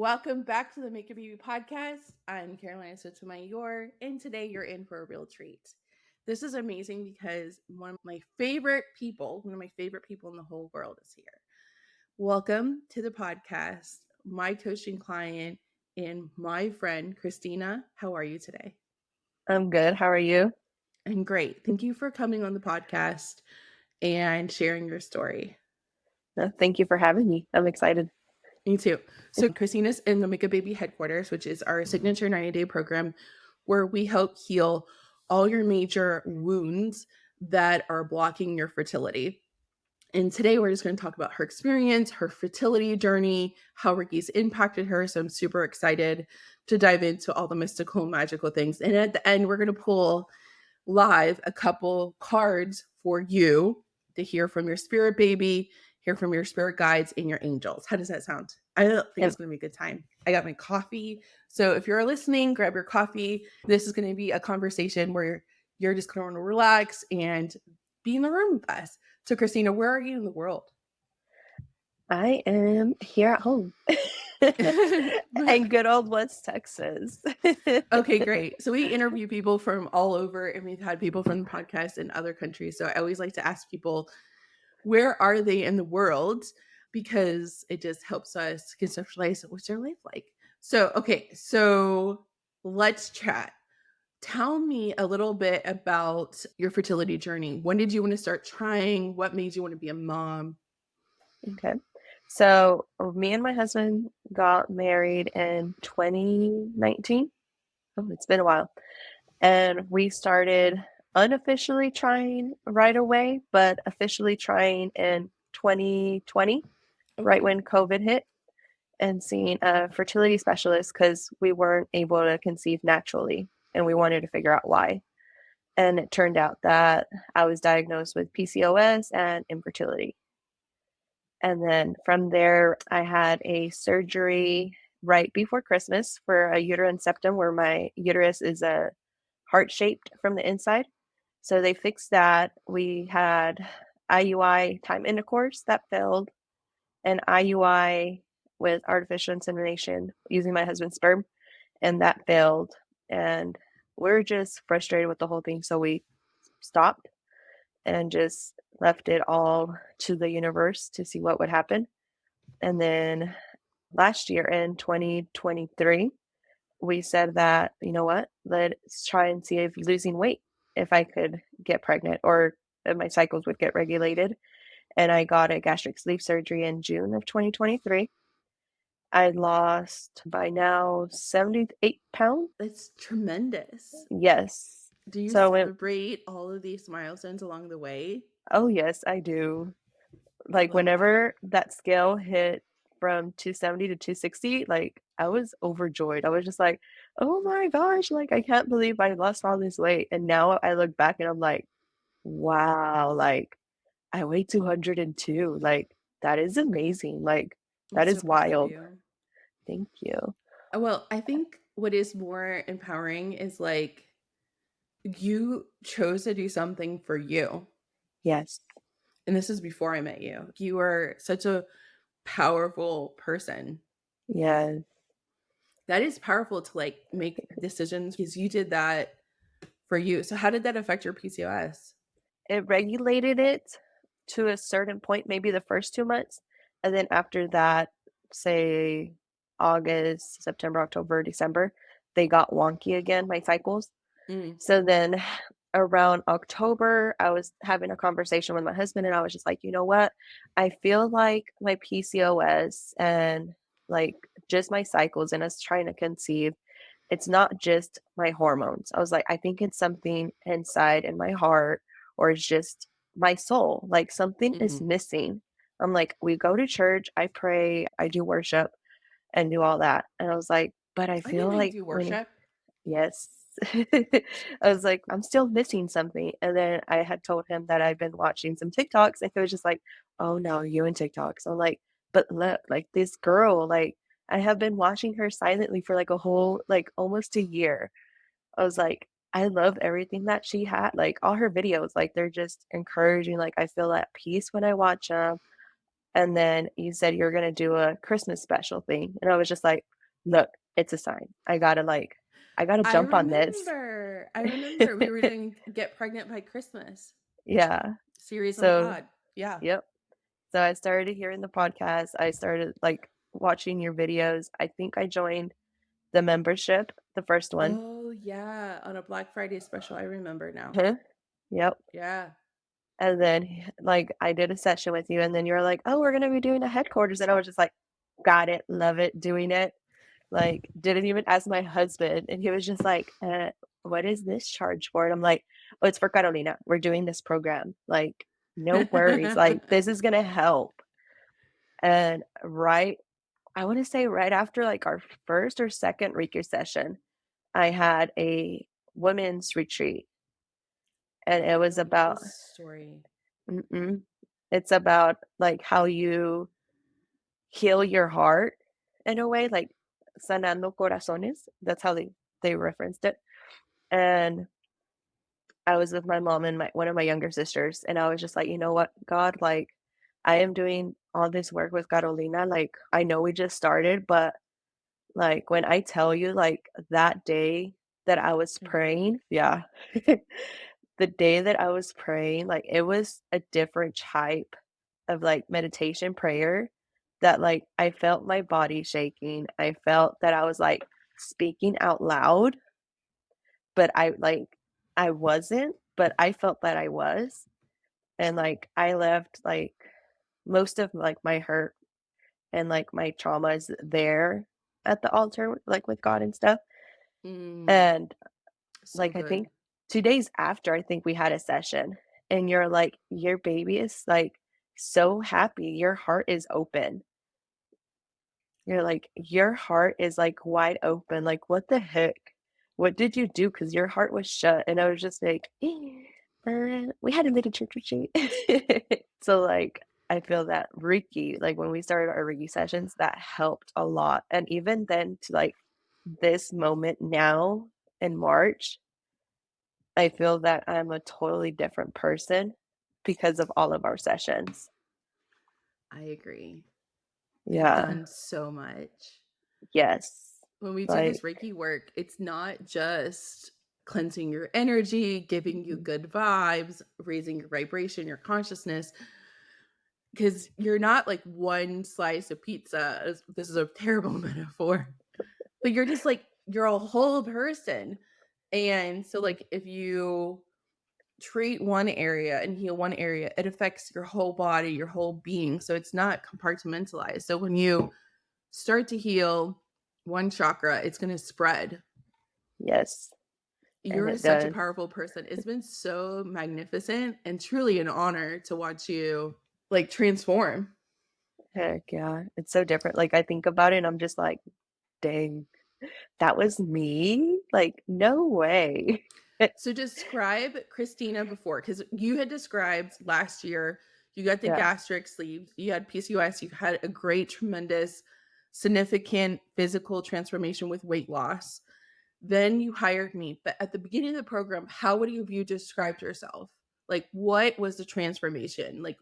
Welcome back to the Make a Baby podcast. I'm Carolina Sotomayor, and today you're in for a real treat. This is amazing because one of my favorite people in the whole world is here. Welcome to the podcast, my coaching client and my friend, Christina. How are you today? I'm good. How are you? I'm great. Thank you for coming on the podcast and sharing your story. Thank you for having me. I'm excited. Me too. So Christina's in the Make a Baby headquarters, which is our signature 90-day program where we help heal all your major wounds that are blocking your fertility. And today we're just going to talk about her experience, her fertility journey, how Reiki's impacted her. So I'm super excited to dive into all the mystical and magical things. And at the end, we're going to pull live a couple cards for you to hear from your spirit baby, hear from your spirit guides and your angels. How does that sound? I think it's going to be a good time. I got my coffee. So if you're listening, grab your coffee. This is going to be a conversation where you're just going to relax and be in the room with us. So Christina, where are you in the world? I am here at home in good old West Texas. Okay, great. So we interview people from all over, and we've had people from the podcast in other countries. So I always like to ask people, where are they in the world? Because it just helps us conceptualize what's their life like. So, okay, so let's chat. Tell me a little bit about your fertility journey. When did you want to start trying? What made you want to be a mom? Okay. So me and my husband got married in 2019. Oh, it's been a while. And we started unofficially trying right away, but officially trying in 2020, right when COVID hit, and seeing a fertility specialist because we weren't able to conceive naturally and we wanted to figure out why. And it turned out that I was diagnosed with PCOS and infertility. And then from there, I had a surgery right before Christmas for a uterine septum where my uterus is heart-shaped from the inside. So they fixed that. We had IUI time intercourse that failed, and IUI with artificial insemination using my husband's sperm, and that failed. And we're just frustrated with the whole thing. So we stopped and just left it all to the universe to see what would happen. And then last year in 2023, we said that, you know what, let's try and see if losing weight, if I could get pregnant or if my cycles would get regulated. And I got a gastric sleeve surgery in June of 2023. I lost by now 78 pounds. That's tremendous. Yes. Do you So celebrate all of these milestones along the way? oh yes, I do. Like whenever that scale hit from 270 to 260, like I was overjoyed. I was just like, oh my gosh, like I can't believe I lost all this weight. And now I look back and I'm like, wow, like I weigh 202. Like that is amazing. Like I'm that so is proud of wild. you. Thank you. Well, I think what is more empowering is like you chose to do something for you. Yes. And this is before I met you. You are such a powerful person. Yes. That is powerful to like make decisions because you did that for you. So how did that affect your PCOS? It regulated it to a certain point, maybe the first 2 months. And then after that, say August, September, October, December, they got wonky again, my cycles. Mm. So then around October, I was having a conversation with my husband and I was just like, you know what? I feel like my PCOS and like just my cycles and us trying to conceive, it's not just my hormones. I was like, I think it's something inside in my heart or it's just my soul. Like something is Mm-hmm. missing. I'm like, we go to church, I pray, I do worship and do all that. And I was like, but I I feel didn't like do when worship. yes. I was like, I'm still missing something. And then I had told him that I've been watching some TikToks and he was just like, oh no, you and TikToks. I'm like, but look, like this girl, like I have been watching her silently for like a whole, like almost a year. I was like, I love everything that she had, like all her videos, like they're just encouraging. Like I feel at peace when I watch them. And then you said you're going to do a Christmas special thing. And I was just like, look, it's a sign. I gotta jump on this. I remember we were doing Get Pregnant by Christmas Yeah. series on the So, pod. Yeah. yep. So I started hearing the podcast. I started like watching your videos. I think I joined the membership, the first one. Oh, yeah, on a Black Friday special, I remember now. Huh? Yep. Yeah. And then like I did a session with you and then you were like, "Oh, we're going to be doing a headquarters." And I was just like, "Got it. Love it. Doing it." Like didn't even ask my husband and he was just like, what is this charge for?" And I'm like, "Oh, it's for Carolina. We're doing this program. Like no worries. Like this is going to help." And I want to say right after like our first or second Reiki session, I had a women's retreat and I it was remember about this story. mm-mm, it's about like how you heal your heart in a way, like sanando corazones. That's how they referenced it. And I was with my mom and my one of my younger sisters, and I was just like, you know what, God, like I am doing all this work with Carolina. Like I know we just started, but like when I tell you, like that day that I was Mhm. praying, yeah, the day that I was praying, like it was a different type of like meditation prayer that like I felt my body shaking. I felt that I was like speaking out loud, but I wasn't, but I felt that I was. And like I left like most of like my hurt and like my traumas there at the altar, like with God and stuff. Mm, And so like I good. think 2 days after, I think we had a session, and you're like, your baby is like so happy. Your heart is open. You're like, your heart is like wide open. Like, what the heck? What did you do? Because your heart was shut. And I was just like, we had a little church retreat. So, like, I feel that Reiki, like when we started our Reiki sessions, that helped a lot. And even then, to like this moment now in March, I feel that I'm a totally different person because of all of our sessions. I agree. They've Yeah. done so much. Yes. When we do this Like, Reiki work, it's not just cleansing your energy, giving you good vibes, raising your vibration, your consciousness, because you're not like one slice of pizza. This is a terrible metaphor, but you're just like, you're a whole person. And so, like, if you treat one area and heal one area, it affects your whole body, your whole being. So it's not compartmentalized. So when you start to heal one chakra, it's going to spread. yes. And You're it such a does. powerful person. It's been so magnificent and truly an honor to watch you like transform. Heck yeah. It's so different. Like, I think about it and I'm just like, dang, that was me? Like, no way. So describe Christina before, because you had described last year you got the Yeah. gastric sleeve, you had PCOS, you had a great, tremendous, significant physical transformation with weight loss. Then you hired me. But at the beginning of the program, how would you have you described yourself? Like, what was the transformation like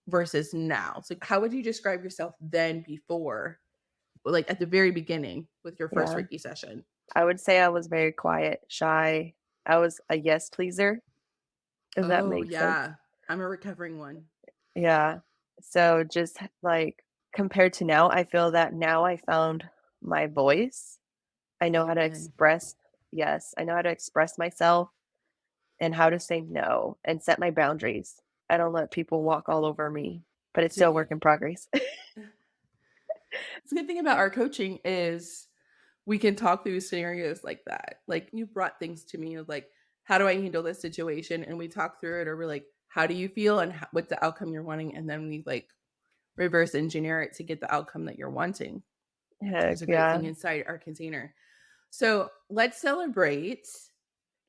versus now? So, how would you describe yourself then before, like at the very beginning with your first Yeah. Reiki session? I would say I was very quiet, shy. I was a yes pleaser, if that Oh, makes sense. yeah. I'm a recovering one. Yeah. So just like compared to now, I feel that now I found my voice. I know how to Amen. express, yes, I know how to express myself and how to say no and set my boundaries. I don't let people walk all over me, but it's So, still a work in progress. the good thing about our coaching is we can talk through scenarios like that. Like you brought things to me of like, how do I handle this situation? And we talk through it, or we're like, how do you feel and what's the outcome you're wanting? And then we like reverse engineer it to get the outcome that you're wanting. Heck There's a great yeah. thing inside our container. So let's celebrate.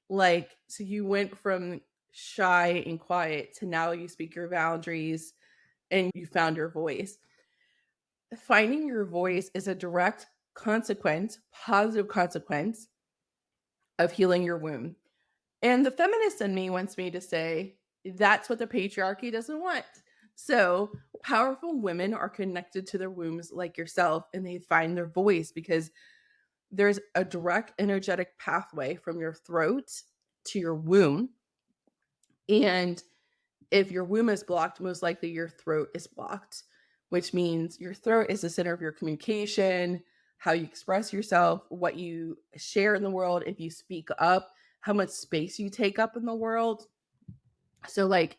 Like, so you went from shy and quiet to now you speak your boundaries and you found your voice. Finding your voice is a direct consequence, positive consequence of healing your womb. And the feminist in me wants me to say that's what the patriarchy doesn't want. So, powerful women are connected to their wombs like yourself and they find their voice because there's a direct energetic pathway from your throat to your womb. And if your womb is blocked, most likely your throat is blocked, which means your throat is the center of your communication, how you express yourself, what you share in the world, if you speak up, how much space you take up in the world. So, like,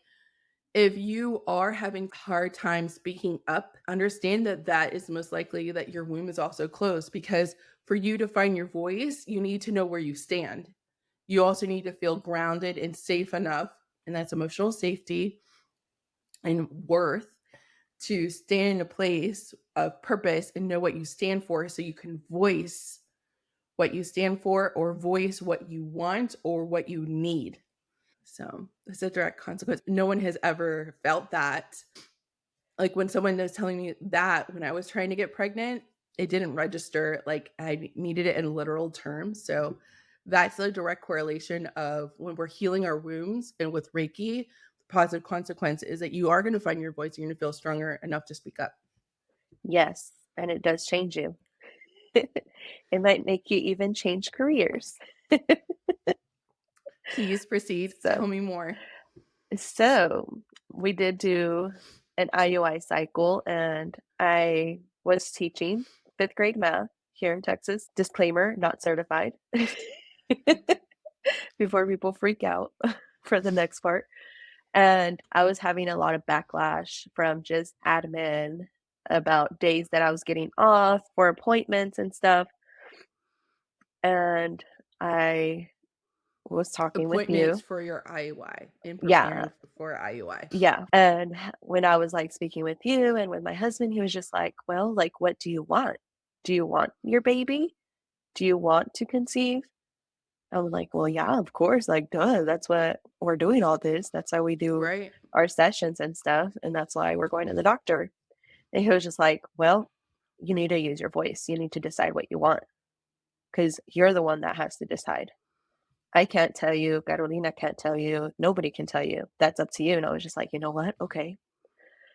if you are having a hard time speaking up, understand that that is most likely that your womb is also closed, because for you to find your voice, you need to know where you stand. You also need to feel grounded and safe enough, and that's emotional safety and worth, to stand in a place of purpose and know what you stand for, so you can voice what you stand for, or voice what you want or what you need. So it's a direct consequence. No one has ever felt that. Like, when someone was telling me that when I was trying to get pregnant, it didn't register. Like, I needed it in literal terms. So that's the direct correlation of when we're healing our wounds. And with Reiki, the positive consequence is that you are going to find your voice. You're going to feel stronger enough to speak up. Yes, and it does change you. It might make you even change careers. Please proceed. So, Tell me more. so we did do an IUI cycle, and I was teaching fifth grade math here in Texas. Disclaimer, not certified. Before people freak out for the next part. And I was having a lot of backlash from just admin about days that I was getting off for appointments and stuff. And I was talking with Appointments you. for your IUI and Yeah. preparing for IUI. Yeah. And when I was like speaking with you and with my husband, he was just like, well, like, what do you want? Do you want your baby? Do you want to conceive? I'm like, well, yeah, of course. Like, duh, that's what we're doing all this. That's how we do Right. our sessions and stuff. And that's why we're going to the doctor. And he was just like, well, you need to use your voice. You need to decide what you want because you're the one that has to decide. I can't tell you. Carolina can't tell you. Nobody can tell you. That's up to you. And I was just like, you know what? Okay.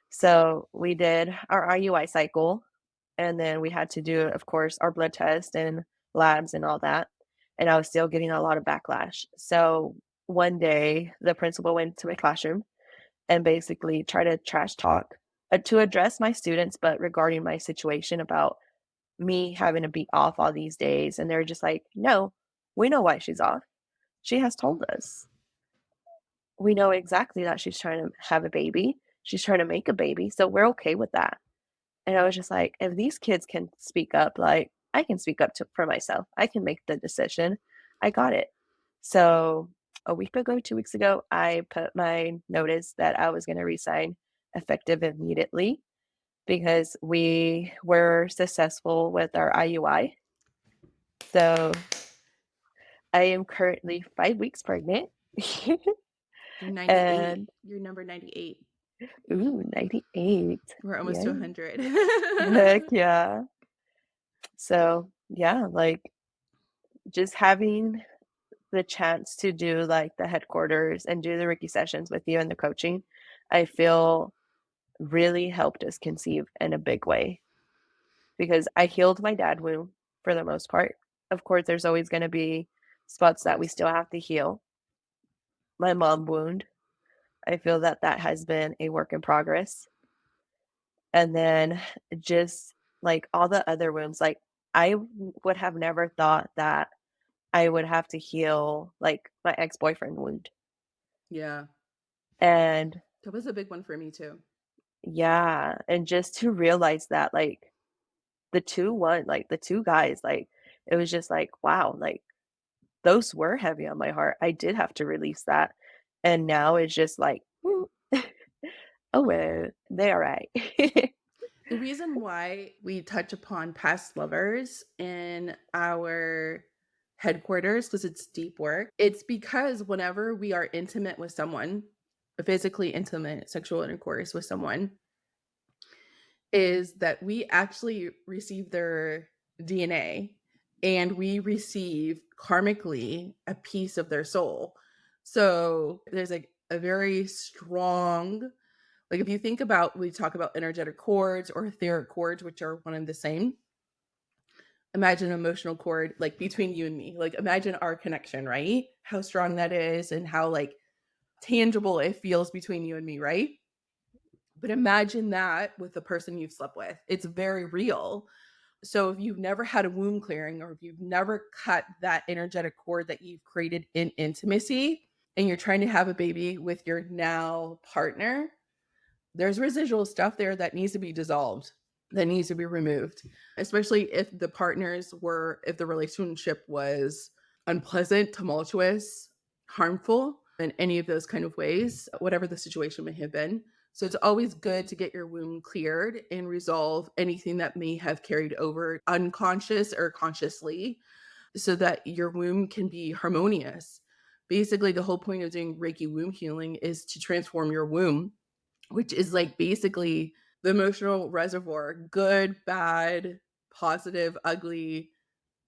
So we did our IUI cycle. And then we had to do, of course, our blood test and labs and all that. And I was still getting a lot of backlash. So one day, the principal went to my classroom and basically tried to trash talk to address my students, but regarding my situation about me having to be off all these days. And they're just like, no, we know why she's off. She has told us. We know exactly that she's trying to have a baby. She's trying to make a baby. So we're okay with that. And I was just like, if these kids can speak up, like I can speak up for myself. I can make the decision. I got it. So a week ago, 2 weeks ago, I put my notice that I was going to resign effective immediately because we were successful with our IUI. So I am currently 5 weeks pregnant. You're 98. And You're number 98. ooh, 98. We're almost to Yeah. 100. Heck yeah. So yeah, like just having the chance to do like the headquarters and do the Reiki sessions with you and the coaching, I feel really helped us conceive in a big way because I healed my dad wound for the most part. Of course, there's always going to be Of spots that we course. still have to heal. My mom wound, I feel that that has been a work in progress. And then just like all the other wounds, like I would have never thought that I would have to heal like my ex-boyfriend wound. Yeah. And That was a big one for me too. yeah, and just to realize that like the two guys, like it was just like, wow, like those were heavy on my heart. I did have to release that. And now it's just like, "Mm, oh well, they all right." The reason why we touch upon past lovers in our headquarters, because it's deep work, it's because whenever we are intimate with someone, physically intimate, sexual intercourse with someone, is that we actually receive their DNA and we receive karmically a piece of their soul. So there's a very strong, like, if you think about, we talk about energetic cords or etheric cords, which are one and the same. imagine an emotional cord like between you and me. Like imagine our connection, right? How strong that is and how like tangible it feels between you and me, right? But imagine that with the person you've slept with. It's very real. So if you've never had a womb clearing or if you've never cut that energetic cord that you've created in intimacy and you're trying to have a baby with your now partner, there's residual stuff there that needs to be dissolved, that needs to be removed, especially if if the relationship was unpleasant, tumultuous, harmful in any of those kind of ways, whatever the situation may have been. So it's always good to get your womb cleared and resolve anything that may have carried over unconscious or consciously so that your womb can be harmonious. Basically, the whole point of doing Reiki womb healing is to transform your womb, which is like basically the emotional reservoir, good, bad, positive, ugly,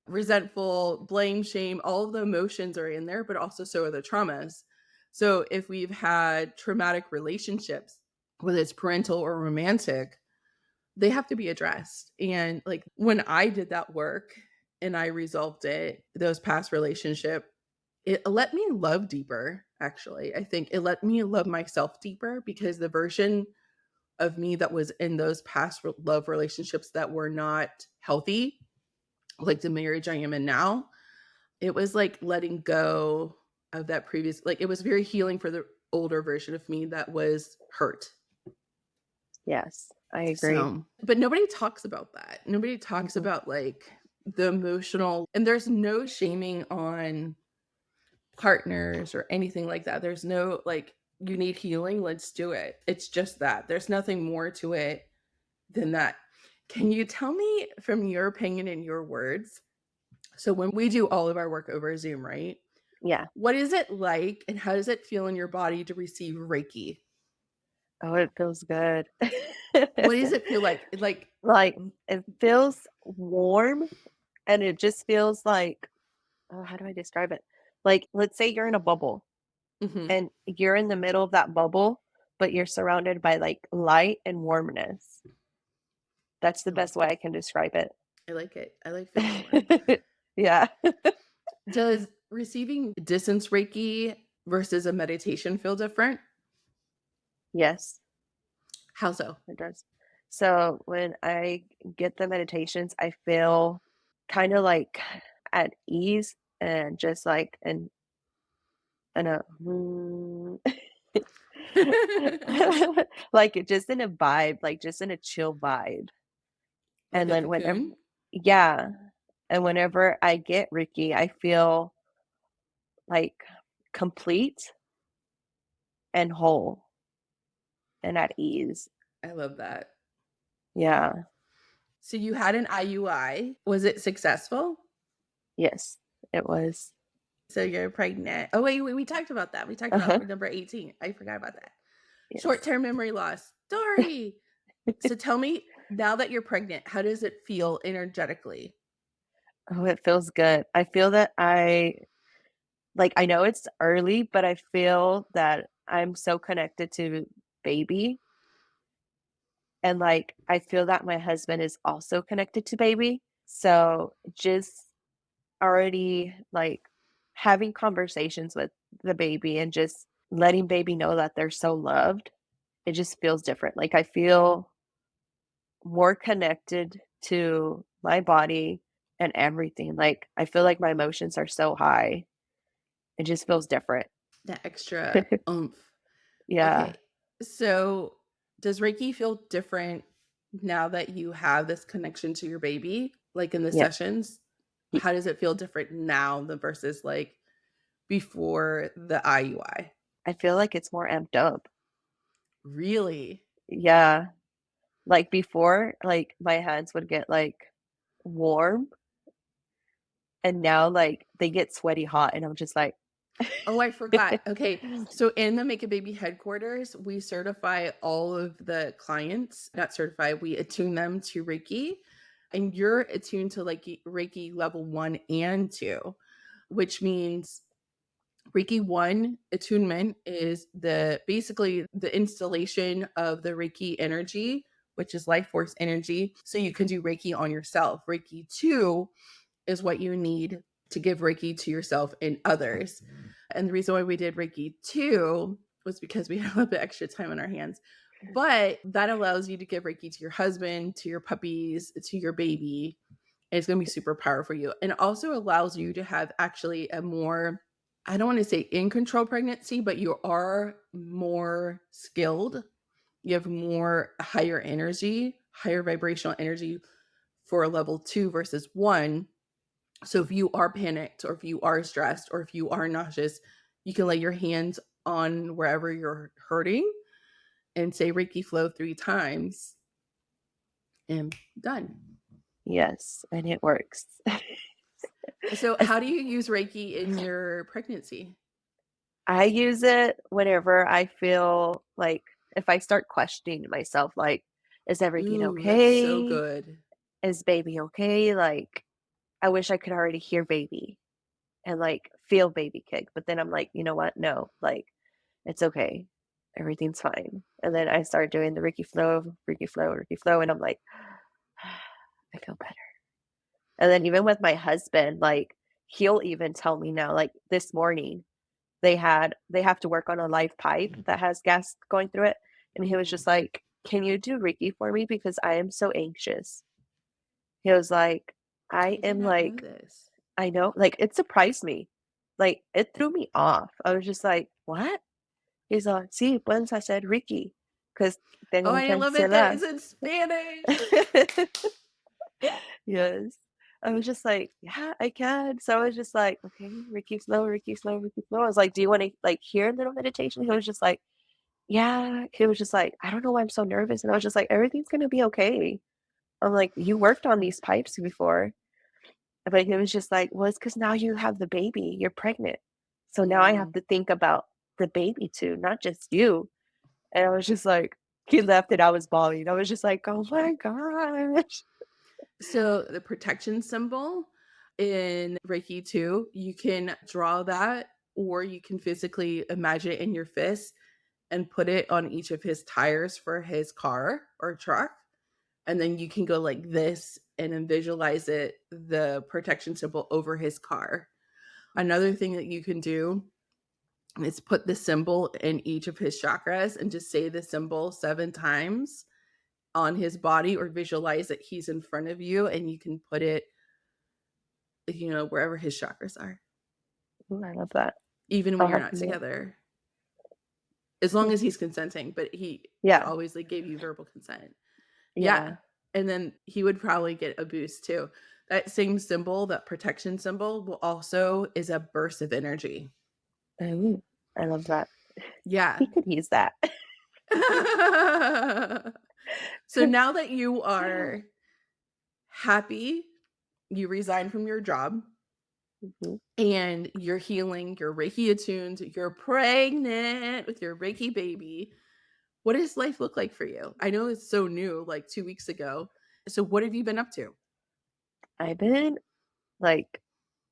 resentful, blame, shame, all of the emotions are in there, but also so are the traumas. So if we've had traumatic relationships, whether it's parental or romantic, they have to be addressed. And like when I did that work and I resolved it, those past relationship, it let me love deeper, actually. I think it let me love myself deeper because the version of me that was in those past love relationships that were not healthy, like the marriage I am in now, it was like letting go of that previous, like it was very healing for the older version of me that was hurt. Yes, I agree. So, but nobody talks about that. Nobody talks Mhm. about like the emotional, and there's no shaming on partners or anything like that. There's no like, you need healing, let's do it. It's just that. There's nothing more to it than that. Can you tell me from your opinion and your words? So when we do all of our work over Zoom, right? Yeah. What is it like and how does it feel in your body to receive Reiki? Oh, it feels good. What does it feel like? Like, Like, it feels warm, and it just feels like, oh, how do I describe it? Like, let's say you're in a bubble mhm. and you're in the middle of that bubble, but you're surrounded by like light and warmness. That's the I like best way it. I can describe it. I like it. I like feeling warm. Yeah. Does receiving distance Reiki versus a meditation feel different? Yes, How so? it does. So when I get the meditations, I feel kind of like at ease and just like in a like it just in a vibe, like just in a chill vibe. Like And a then whenever, cocoon? yeah, and whenever I get Ricky, I feel like complete and whole and at ease. I love that. Yeah. So you had an IUI. Was it successful? Yes, it was. So you're pregnant. Oh, wait, we talked about that. We talked about Uh-huh. number 18. I forgot about that. Short Yes. term memory loss. Story. So tell me, now that you're pregnant, how does it feel energetically? Oh, it feels good. I feel that I know it's early, but I feel that I'm so connected to baby, and, like, I feel that my husband is also connected to baby. So, just already, like, having conversations with the baby and just letting baby know that they're so loved, it just feels different. Like, I feel more connected to my body and everything. Like, I feel like my emotions are so high. It just feels different. That extra oomph. Yeah. Okay. So does Reiki feel different now that you have this connection to your baby? Like in the Yeah. sessions? Y How does it feel different now than versus like before the IUI? I feel like it's more amped up. Really? Yeah. Like, before, like, my hands would get, like, warm, and now, like, they get sweaty hot, and I'm just like Oh, I forgot. Okay. So in the Make a Baby headquarters, we certify all of the clients, not certify, we attune them to Reiki. And you're attuned to like Reiki level 1 and 2, which means Reiki 1 attunement is the basically the installation of the Reiki energy which is life force energy. So you can do Reiki on yourself. Reiki 2 is what you need to give Reiki to yourself and others. And the reason why we did Reiki 2 was because we had a little bit extra time on our hands. But that allows you to give Reiki to your husband, to your puppies, to your baby. And it's going to be super powerful for you. And it also allows you to have actually a more, I don't want to say in control pregnancy, but you are more skilled. You have more higher energy, higher vibrational energy for a level 2 versus 1. So if you are panicked or if you are stressed or if you are nauseous, you can lay your hands on wherever you're hurting and say Reiki flow 3 times and done. Yes, and it works. So how do you use Reiki in your pregnancy? I use it whenever I feel like if I start questioning myself, like, is everything Ooh, that's so okay? good. Is baby okay? Like, I wish I could already hear baby and like feel baby kick. But then I'm like, you know what? No, like, it's okay. Everything's fine. And then I start doing the Ricky flow, Ricky flow, Ricky flow. And I'm like, I feel better. And then even with my husband, like, he'll even tell me now, like this morning, they have to work on a live pipe that has gas going through it, and he was Ooh, just like, "Can you do Reiki for me because I am so anxious?" He was like, "I I did am not know like, this. I know, like it surprised me, like it threw me off. I was just like, what?" He's like, "Sí, puedes hacer Reiki because Oh, tengo I love it that cancelar." it's in Spanish. Yes. I was just like, "Yeah, I can." So I was just like, "Okay, Reiki slow, Reiki slow, Reiki slow." I was like, "Do you want to like hear a little meditation?" He was just like, "Yeah." He was just like, "I don't know why I'm so nervous." And I was just like, "Everything's gonna be okay." I'm like, "You worked on these pipes before." But he was just like, "Well, it's because now you have the baby. You're pregnant. So now I have Mm. to think about the baby too, not just you." And I was just like, he left and I was bawling. I was just like, "Oh my gosh." So the protection symbol in Reiki 2, you can draw that or you can physically imagine it in your fist and put it on each of his tires for his car or truck. And then you can go like this and then visualize it, the protection symbol over his car. Another thing that you can do is put the symbol in each of his chakras and just say the symbol 7 times on his body or visualize that he's in front of you and you can put it, wherever his chakras are, Ooh, I love that. even when I'll you're have not to do together, as long as he's consenting. But he would Yeah, always like give you verbal consent. Yeah. yeah. And then he would probably get a boost too. That same symbol, that protection symbol, will also is a burst of energy. Ooh, I love that. Yeah. He could use that. So now that you are happy, you resign from your job Mhm. and you're healing, you're Reiki attuned, you're pregnant with your Reiki baby. What does life look like for you? I know it's so new, like 2 weeks ago. So what have you been up to? I've been like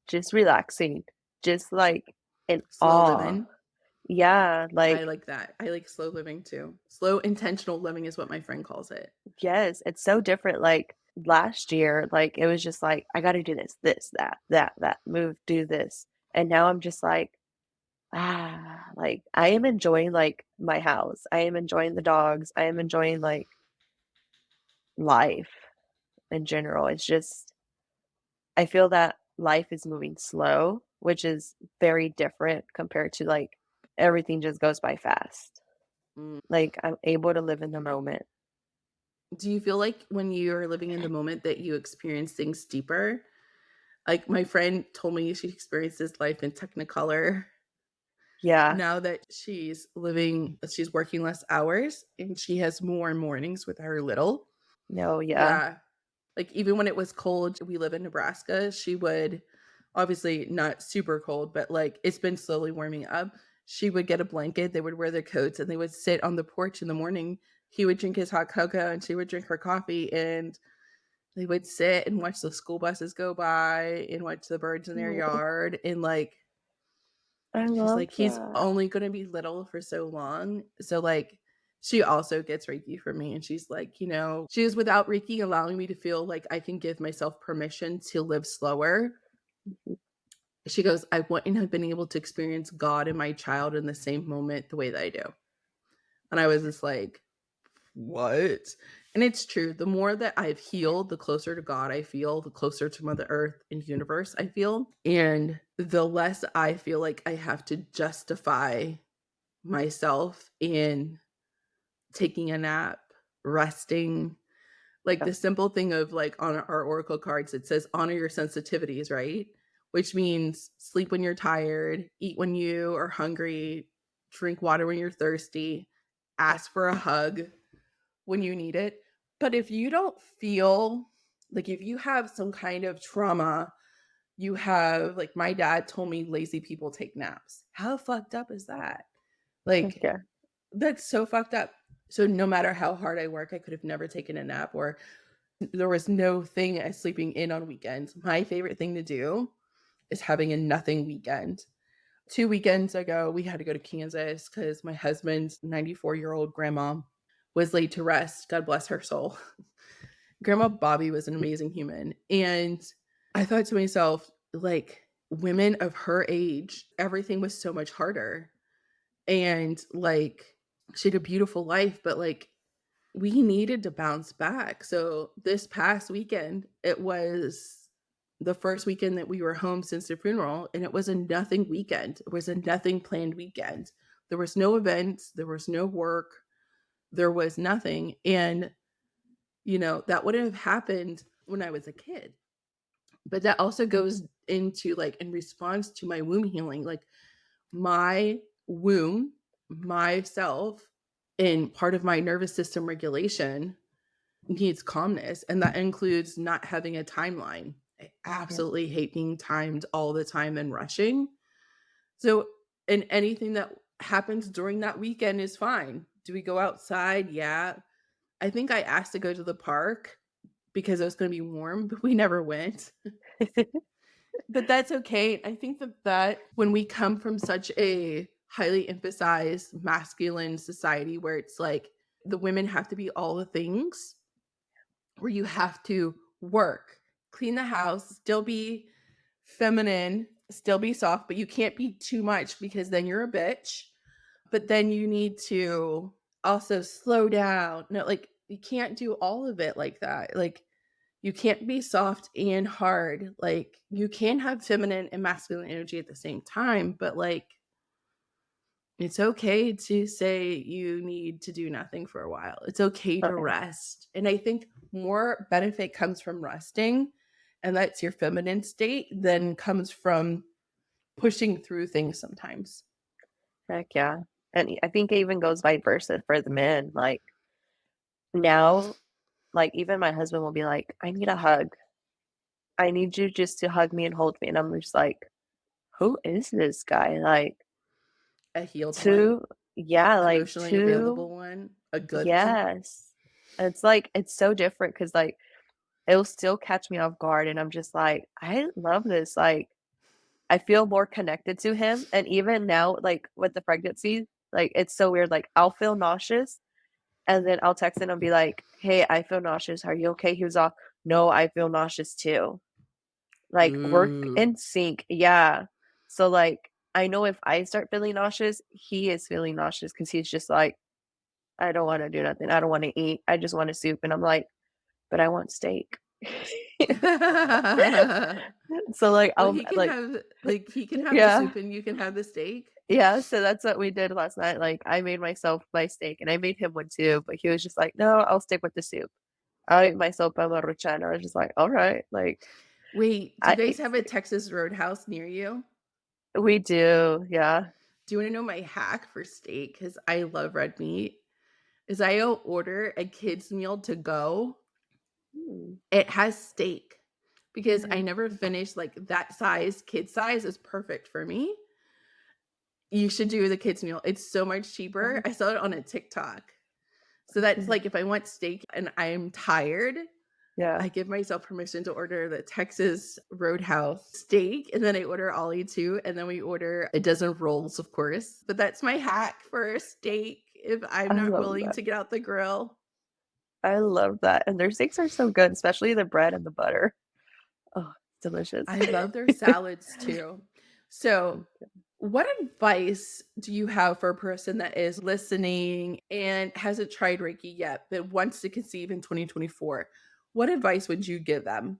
just relaxing, just like in Slow awe. living. Yeah, I like like that. I like slow living too. Slow intentional living is what my friend calls it. yes, it's so different. Like last year, like it was just like I got to do this, that, move, do this. And now I'm just like, like I am enjoying like my house. I am enjoying the dogs. I am enjoying like life in general. It's just I feel that life is moving slow, which is very different compared to like everything just goes by fast. Mm. Like I'm able to live in the moment. Do you feel like when you're living in the moment that you experience things deeper? Like my friend told me she experiences life in Technicolor Yeah. now that she's working less hours and she has more mornings with her little. No, yeah. Yeah. Like even when it was cold, we live in Nebraska, she would obviously not super cold, but like it's been slowly warming up. She would get a blanket, they would wear their coats and they would sit on the porch in the morning. He would drink his hot cocoa and she would drink her coffee and they would sit and watch the school buses go by and watch the birds in their Oh, yard and like I she's love like he's that. only going to be little for so long. So like She also gets Reiki from me. And she's like, she is without Reiki allowing me to feel like I can give myself permission to live slower. She goes, I wouldn't have been able to experience God and my child in the same moment the way that I do. And I was just like, what? And it's true. The more that I've healed, the closer to God I feel, the closer to Mother Earth and universe I feel. And the less I feel like I have to justify myself in taking a nap, resting. Like Yeah. the simple thing of like on our oracle cards, it says honor your sensitivities, right? Which means sleep when you're tired, eat when you are hungry, drink water when you're thirsty, ask for a hug when you need it. But if you don't feel like, if you have some kind of trauma, you have, like, my dad told me lazy people take naps. How fucked up is that? Heck Like, yeah. that's so fucked up. So no matter how hard I work, I could have never taken a nap, or there was no thing as sleeping in on weekends. My favorite thing to do is having a nothing weekend. 2 weekends ago, we had to go to Kansas because my husband's 94-year-old grandma was laid to rest. God bless her soul. Grandma Bobby was an amazing human. And I thought to myself, like, women of her age, everything was so much harder. And like, she had a beautiful life, but like, we needed to bounce back. So this past weekend, it was the first weekend that we were home since the funeral, and it was a nothing weekend. It was a nothing planned weekend. There was no events, there was no work, there was nothing. And that wouldn't have happened when I was a kid. But that also goes into, like, in response to my womb healing, like, my womb, myself, and part of my nervous system regulation needs calmness. And that includes not having a timeline. I Yeah. absolutely hate being timed all the time and rushing. So, and anything that happens during that weekend is fine. Do we go outside? Yeah. I think I asked to go to the park because it was going to be warm, but we never went. But that's okay. I think that when we come from such a highly emphasized masculine society where it's like the women have to be all the things, where you have to work, clean the house, still be feminine, still be soft, but you can't be too much because then you're a bitch. But then you need to also slow down. No, like, you can't do all of it like that. Like, you can't be soft and hard. Like, you can have feminine and masculine energy at the same time, but like, it's okay to say you need to do nothing for a while. It's okay to Okay. rest. And I think more benefit comes from resting, and that's your feminine state, than comes from pushing through things sometimes. Heck yeah. And I think it even goes vice versa for the men. Like now, like even my husband will be like, I need a hug. I need you just to hug me and hold me. And I'm just like, who is this guy? Like, A healed one, two, yeah, like emotionally two, available one, a good one. yes. It's like, it's so different because like it'll still catch me off guard. And I'm just like, I love this. Like, I feel more connected to him. And even now, like with the pregnancy, like it's so weird. Like I'll feel nauseous and then I'll text him and be like, hey, I feel nauseous. Are you okay? He was off. No, I feel nauseous too. Like we're Ooh. in sync. Yeah. So like I know if I start feeling nauseous, he is feeling nauseous because he's just like, I don't want to do nothing. I don't want to eat. I just want a soup. And I'm like, but I want steak. So like Well, I'll he can like have, like, he can have the yeah. soup and you can have the steak. Yeah, so that's what we did last night. Like I made myself my steak and I made him one too, but he was just like, "No, I'll stick with the soup." I ate myself a maruchan. I was just like, "All right." Like Wait, do you I guys ate have a steak. Texas Roadhouse near you? We do, yeah. Do you want to know my hack for steak? Because I love red meat. Is I'll order a kid's meal to go. Mm, It has steak because I yeah. never finished, like, that size. Kid size is perfect for me. You should do the kids meal. It's so much cheaper. I saw it on a TikTok. So that's Mm, like, if I want steak and I'm tired, yeah. I give myself permission to order the Texas Roadhouse steak, and then I order Ollie too, and then we order a dozen rolls, of course. But that's my hack for steak if I'm I not love willing that. to get out the grill. I love that. And their steaks are so good, especially the bread and the butter. Oh, it's delicious. I love their salads too. So, what advice do you have for a person that is listening and hasn't tried Reiki yet, but wants to conceive in 2024? What advice would you give them?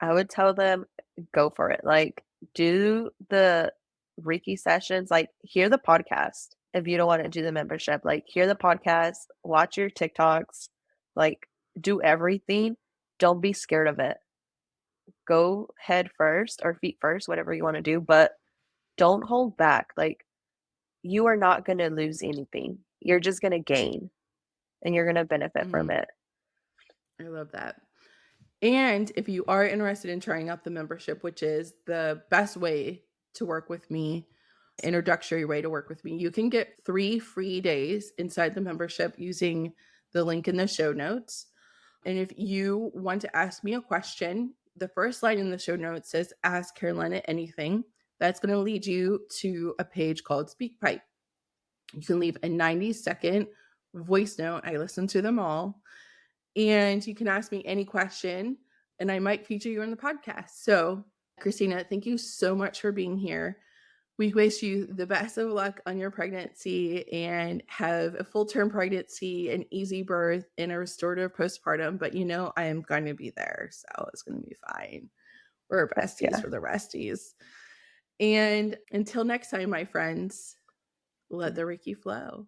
I would tell them, go for it. Like, do the Reiki sessions, like, hear the podcast if you don't want to do the membership. Like, hear the podcast, watch your TikToks, like, do everything. Don't be scared of it. Go head first or feet first, whatever you want to do, but don't hold back. Like, you are not going to lose anything. You're just going to gain and you're going to benefit from Mm, it. I love that. And if you are interested in trying out the membership, which is the best way to work with me, introductory way to work with me, you can get 3 free days inside the membership using the link in the show notes. And if you want to ask me a question, the first line in the show notes says, Ask Carolina anything. That's going to lead you to a page called SpeakPipe. You can leave a 90-second voice note. I listen to them all. And you can ask me any question, and I might feature you in the podcast. So, Christina, thank you so much for being here. We wish you the best of luck on your pregnancy and have a full term pregnancy, an easy birth, and a restorative postpartum. But I am going to be there. So it's going to be fine. We're Heck besties yeah. for the resties. And until next time, my friends, let the Reiki flow.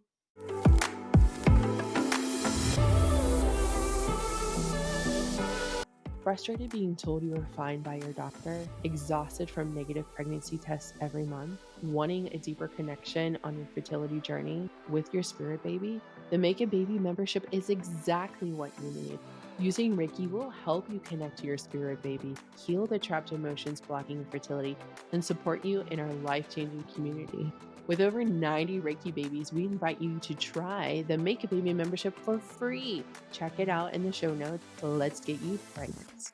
Frustrated being told you are fine by your doctor, exhausted from negative pregnancy tests every month, wanting a deeper connection on your fertility journey with your spirit baby? The Make a Baby membership is exactly what you need. Using Reiki will help you connect to your spirit baby, heal the trapped emotions blocking fertility, and support you in our life-changing community. With over 90 Reiki babies, we invite you to try the Make a Baby membership for free. Check it out in the show notes. Let's get you pregnant.